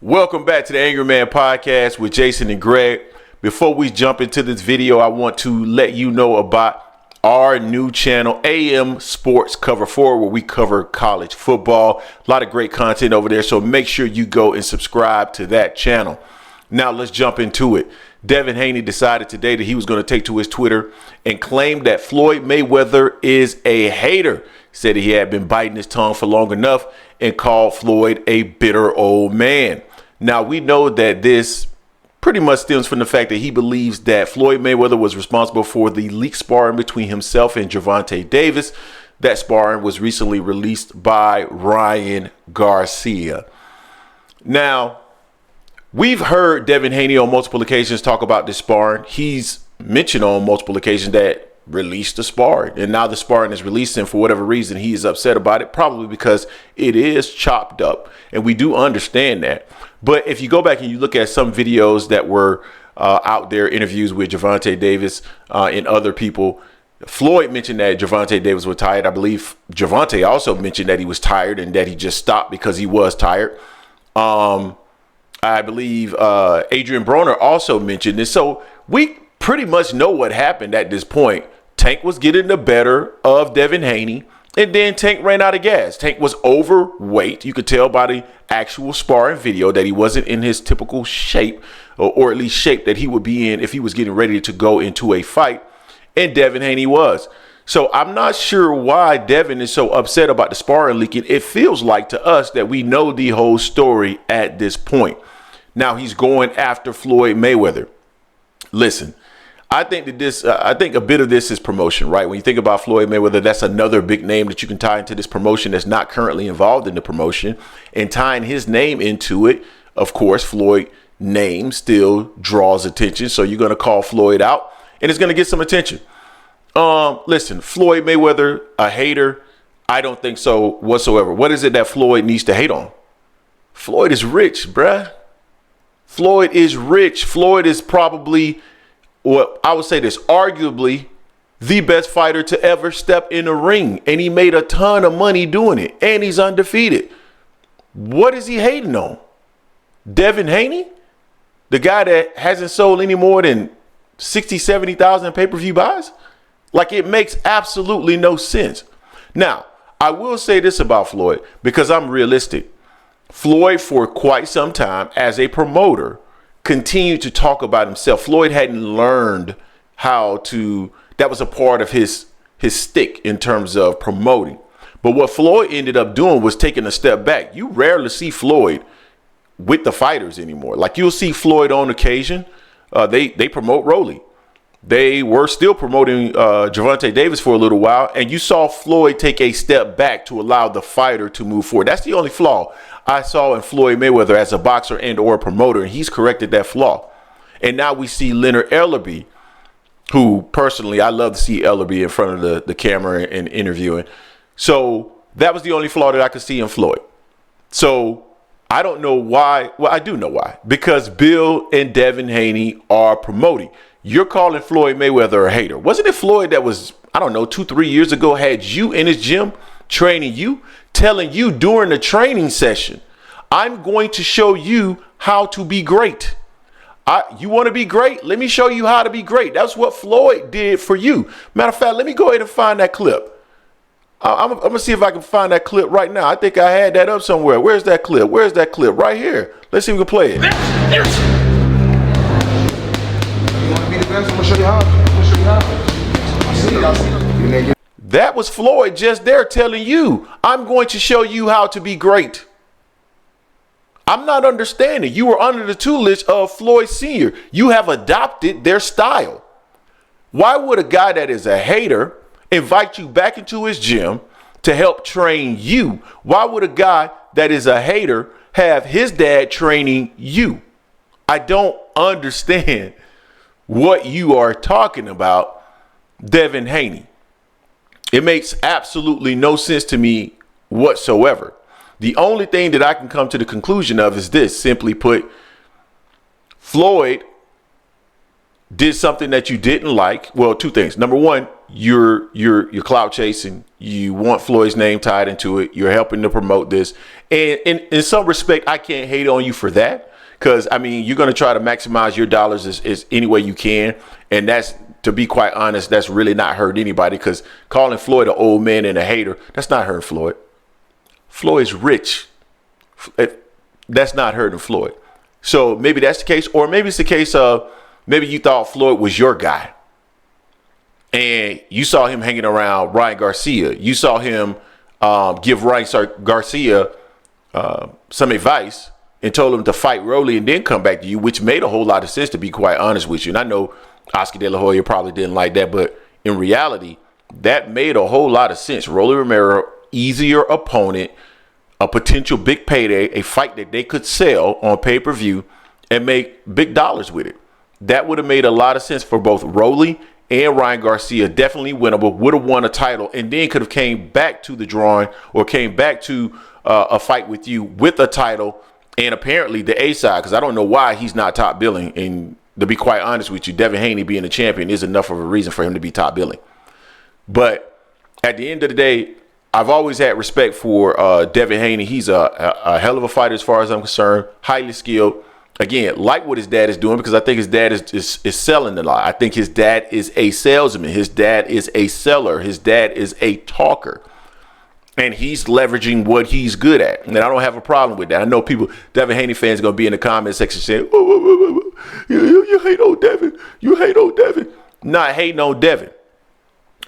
Welcome back to the Angry Man Podcast with Jason and Greg. Before we jump into this video, I want to let you know about our new channel, AM Sports Cover 4, where we cover college football. A lot of great content over there, so make sure you go and subscribe to that channel. Now let's jump into it. Devin Haney decided today that he was going to take to his Twitter and claim that Floyd Mayweather is a hater. He said he had been biting his tongue for long enough and called Floyd a bitter old man. Now, we know that this pretty much stems from the fact that he believes that Floyd Mayweather was responsible for the leaked sparring between himself and Gervonta Davis. That sparring was recently released by Ryan Garcia. Now, we've heard Devin Haney on multiple occasions talk about this sparring. He's mentioned on multiple occasions that released the sparring, and now the sparring is released, and for whatever reason he is upset about it, probably because it is chopped up, and we do understand that. But if you go back and you look at some videos that were out there, interviews with Gervonta Davis and other people, Floyd mentioned that Gervonta Davis was tired. I believe Gervonta also mentioned that he was tired and that he just stopped because he was tired. I believe Adrian Broner also mentioned this. So we pretty much know what happened at this point. Tank was getting the better of Devin Haney, and then Tank ran out of gas. Tank was overweight. You could tell by the actual sparring video that he wasn't in his typical shape, or at least shape that he would be in if he was getting ready to go into a fight. And Devin Haney was. So I'm not sure why Devin is so upset about the sparring leaking. It feels like to us that we know the whole story at this point. Now he's going after Floyd Mayweather. Listen, I think that I think a bit of this is promotion, right? When you think about Floyd Mayweather, that's another big name that you can tie into this promotion that's not currently involved in the promotion, and tying his name into it. Of course, Floyd's name still draws attention. So you're going to call Floyd out and it's going to get some attention. Listen, Floyd Mayweather, a hater? I don't think so whatsoever. What is it that Floyd needs to hate on? Floyd is rich, bruh. Floyd is rich. Floyd is probably, well, I would say this, arguably the best fighter to ever step in the ring. And he made a ton of money doing it. And he's undefeated. What is he hating on? Devin Haney? The guy that hasn't sold any more than 60, 70,000 pay-per-view buys? Like, it makes absolutely no sense. Now, I will say this about Floyd because I'm realistic. Floyd, for quite some time as a promoter, continued to talk about himself. Floyd hadn't learned how to, that was a part of his stick in terms of promoting. But what Floyd ended up doing was taking a step back. You rarely see Floyd with the fighters anymore. Like, you'll see Floyd on occasion. They promote Rolly. They were still promoting Gervonta Davis for a little while, and you saw Floyd take a step back to allow the fighter to move forward. That's the only flaw I saw in Floyd Mayweather as a boxer and or a promoter, and he's corrected that flaw. And now we see Leonard Ellerbe, who personally I love to see Ellerbe in front of the camera and interviewing. So that was the only flaw that I could see in Floyd. So I don't know why. Well, I do know why. Because Bill and Devin Haney are promoting. You're calling Floyd Mayweather a hater. Wasn't it Floyd that was, I don't know, 2-3 years ago had you in his gym training you, telling you during the training session, I'm going to show you how to be great. You want to be great? Let me show you how to be great. That's what Floyd did for you. Matter of fact, let me go ahead and find that clip. I'm going to see if I can find that clip right now. I think I had that up somewhere. Where's that clip? Where's that clip? Right here. Let's see if we can play it. That was Floyd just there telling you, I'm going to show you how to be great. I'm not understanding. You were under the tutelage of Floyd Sr. You have adopted their style. Why would a guy that is a hater invite you back into his gym to help train you? Why would a guy that is a hater have his dad training you? I don't understand what you are talking about, Devin Haney. It makes absolutely no sense to me whatsoever. The only thing that I can come to the conclusion of is this: simply put, Floyd did something that you didn't like. Well, two things. Number one, you're clout chasing. You want Floyd's name tied into it. You're helping to promote this. And in some respect, I can't hate on you for that. Because, I mean, you're going to try to maximize your dollars as any way you can. And that's, to be quite honest, that's really not hurt anybody. Because calling Floyd an old man and a hater, that's not hurting Floyd. Floyd's rich. That's not hurting Floyd. So maybe that's the case. Or maybe it's the case of maybe you thought Floyd was your guy. And you saw him hanging around Ryan Garcia. You saw him give Ryan Garcia some advice and told him to fight Rolly and then come back to you, which made a whole lot of sense, to be quite honest with you. And I know Oscar De La Hoya probably didn't like that, but in reality, that made a whole lot of sense. Rolly Romero, easier opponent, a potential big payday, a fight that they could sell on pay-per-view and make big dollars with it. That would have made a lot of sense for both Rolly and Ryan Garcia. Definitely winnable, would have won a title, and then could have came back to the drawing or came back to a fight with you with a title. And apparently the A side, because I don't know why he's not top billing. And to be quite honest with you, Devin Haney being the champion is enough of a reason for him to be top billing. But at the end of the day, I've always had respect for Devin Haney. He's a hell of a fighter as far as I'm concerned. Highly skilled. Again, like what his dad is doing, because I think his dad is selling a lot. I think his dad is a salesman. His dad is a seller. His dad is a talker. And he's leveraging what he's good at. And I don't have a problem with that. I know people, Devin Haney fans, going to be in the comment section saying, you hate on Devin. You hate on Devin. Not hating on Devin.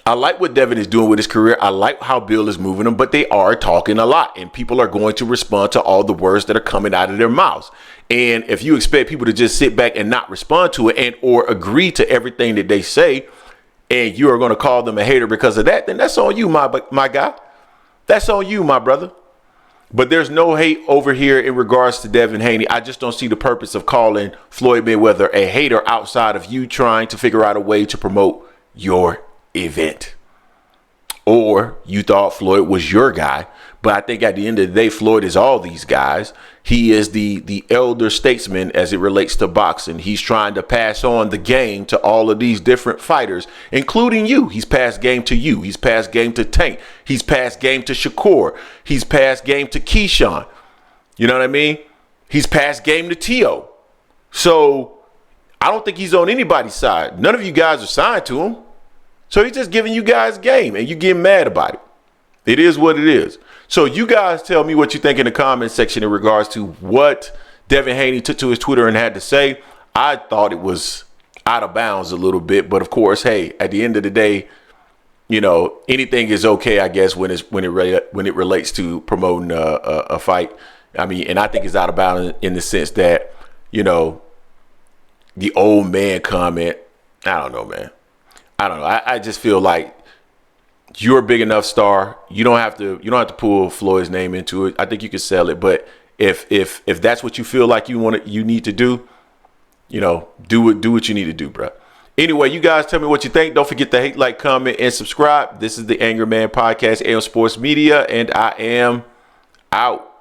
I like what Devin is doing with his career. I like how Bill is moving them, but they are talking a lot. And people are going to respond to all the words that are coming out of their mouths. And if you expect people to just sit back and not respond to it and or agree to everything that they say, and you are going to call them a hater because of that, then that's on you, my guy. That's on you, my brother. But there's no hate over here in regards to Devin Haney. I just don't see the purpose of calling Floyd Mayweather a hater outside of you trying to figure out a way to promote your event. Or you thought Floyd was your guy. But I think at the end of the day, Floyd is all these guys. He is the elder statesman as it relates to boxing. He's trying to pass on the game to all of these different fighters, including you. He's passed game to you. He's passed game to Tank. He's passed game to Shakur. He's passed game to Keyshawn. You know what I mean? He's passed game to Tio. So I don't think he's on anybody's side. None of you guys are signed to him. So he's just giving you guys game and you getting mad about it. It is what it is. So you guys tell me what you think in the comment section in regards to what Devin Haney took to his Twitter and had to say. I thought it was out of bounds a little bit, but of course, hey, at the end of the day, you know, anything is okay, I guess, when it relates to promoting a fight. I mean, and I think it's out of bounds in the sense that, you know, the old man comment. I don't know, man. I don't know. I just feel like you're a big enough star. You don't have to pull Floyd's name into it. I think you can sell it, but if that's what you feel like you need to do, you know, do what you need to do, bro. Anyway, you guys tell me what you think. Don't forget to hate, like, comment, and subscribe. This is the Angry Man Podcast, AM Sports Media, and I am out.